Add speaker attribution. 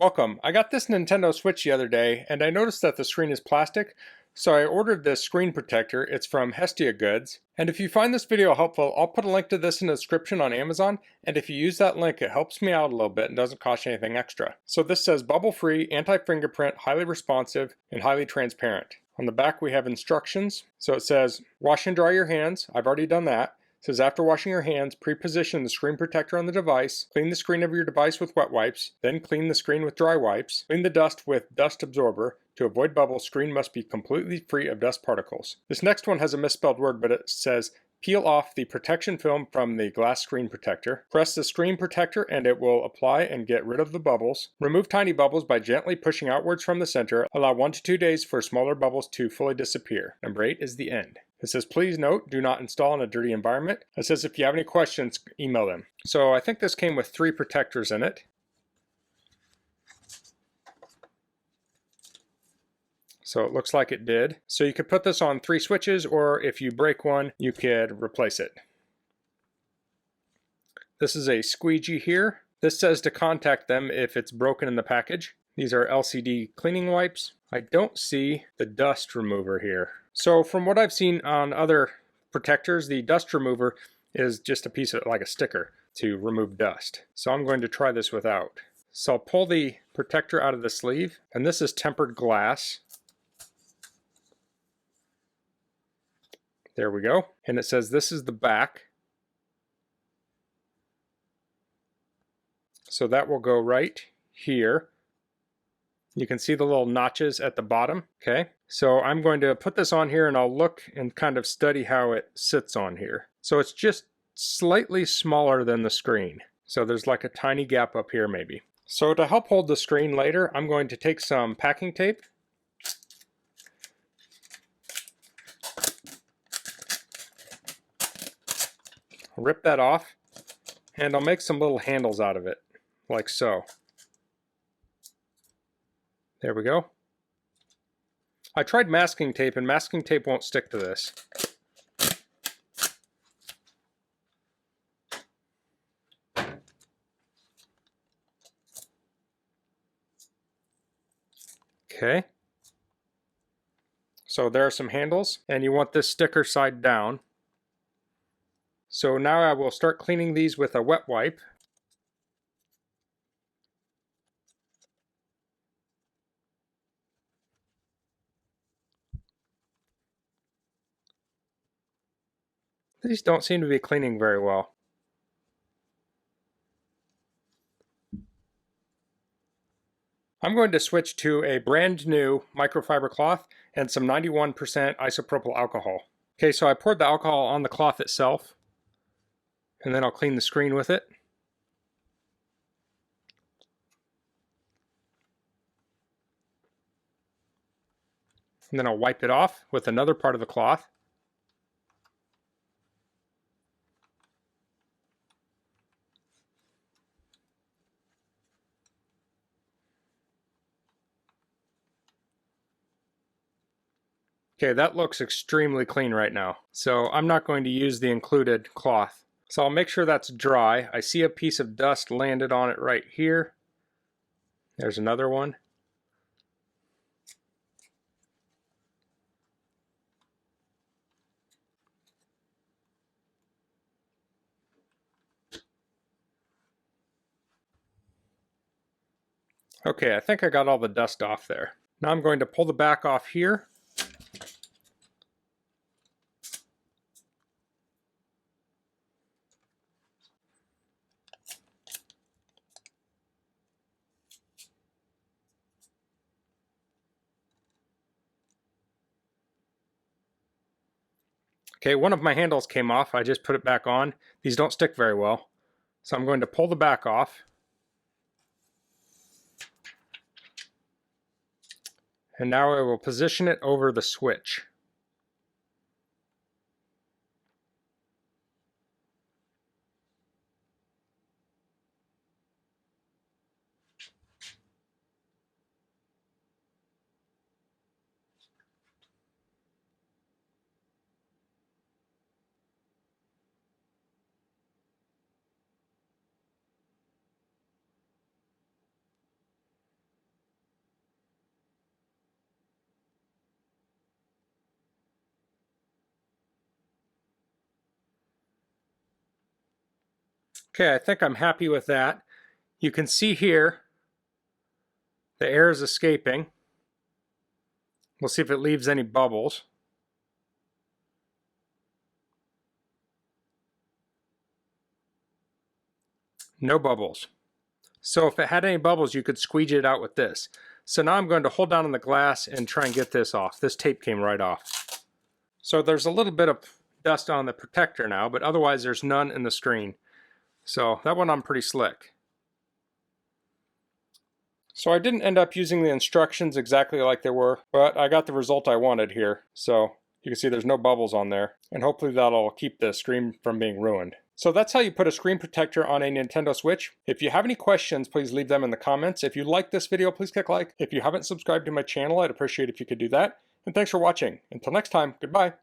Speaker 1: Welcome. I got this Nintendo Switch the other day and I noticed that the screen is plastic, so I ordered this screen protector. It's from Hestia Goods. And if you find this video helpful, I'll put a link to this in the description on Amazon, and if you use that link, it helps me out a little bit and doesn't cost you anything extra. So this says bubble-free, anti-fingerprint, highly responsive, and highly transparent. On the back we have instructions. So it says, wash and dry your hands. I've already done that. It says after washing your hands, pre-position the screen protector on the device, clean the screen of your device with wet wipes, then clean the screen with dry wipes, clean the dust with dust absorber. To avoid bubbles, screen must be completely free of dust particles. This next one has a misspelled word, but it says peel off the protection film from the glass screen protector. Press the screen protector and it will apply and get rid of the bubbles. Remove tiny bubbles by gently pushing outwards from the center. Allow 1 to 2 days for smaller bubbles to fully disappear. Number 8 is the end. It says, please note, do not install in a dirty environment. It says if you have any questions, email them. So I think this came with 3 protectors in it. So it looks like it did. So you could put this on 3 switches, or if you break one, you could replace it. This is a squeegee here. This says to contact them if it's broken in the package. These are LCD cleaning wipes. I don't see the dust remover here. So from what I've seen on other protectors, the dust remover is just a piece of like a sticker to remove dust. So I'm going to try this without. So I'll pull the protector out of the sleeve, and this is tempered glass. There we go. And it says this is the back. So that will go right here. You can see the little notches at the bottom. Okay, so I'm going to put this on here and I'll look and kind of study how it sits on here. So it's just slightly smaller than the screen. So there's like a tiny gap up here maybe. So to help hold the screen later, I'm going to take some packing tape. Rip that off, and I'll make some little handles out of it, like so. There we go. I tried masking tape, and masking tape won't stick to this. Okay. So there are some handles, and you want this sticker side down. So now I will start cleaning these with a wet wipe. These don't seem to be cleaning very well. I'm going to switch to a brand new microfiber cloth and some 91% isopropyl alcohol. Okay, so I poured the alcohol on the cloth itself, and then I'll clean the screen with it. And then I'll wipe it off with another part of the cloth. Okay, that looks extremely clean right now. So I'm not going to use the included cloth. So I'll make sure that's dry. I see a piece of dust landed on it right here. There's another one. Okay, I think I got all the dust off there. Now I'm going to pull the back off here. Okay, one of my handles came off. I just put it back on. These don't stick very well. So I'm going to pull the back off. And now I will position it over the switch. Okay, I think I'm happy with that. You can see here the air is escaping. We'll see if it leaves any bubbles. No bubbles. So if it had any bubbles, you could squeegee it out with this. So now I'm going to hold down on the glass and try and get this off. This tape came right off. So there's a little bit of dust on the protector now, but otherwise there's none in the screen. So that went on pretty slick. So I didn't end up using the instructions exactly like they were, but I got the result I wanted here. So you can see there's no bubbles on there, and hopefully that'll keep the screen from being ruined. So that's how you put a screen protector on a Nintendo Switch. If you have any questions, please leave them in the comments. If you like this video, please click like. If you haven't subscribed to my channel, I'd appreciate if you could do that. And thanks for watching. Until next time, goodbye.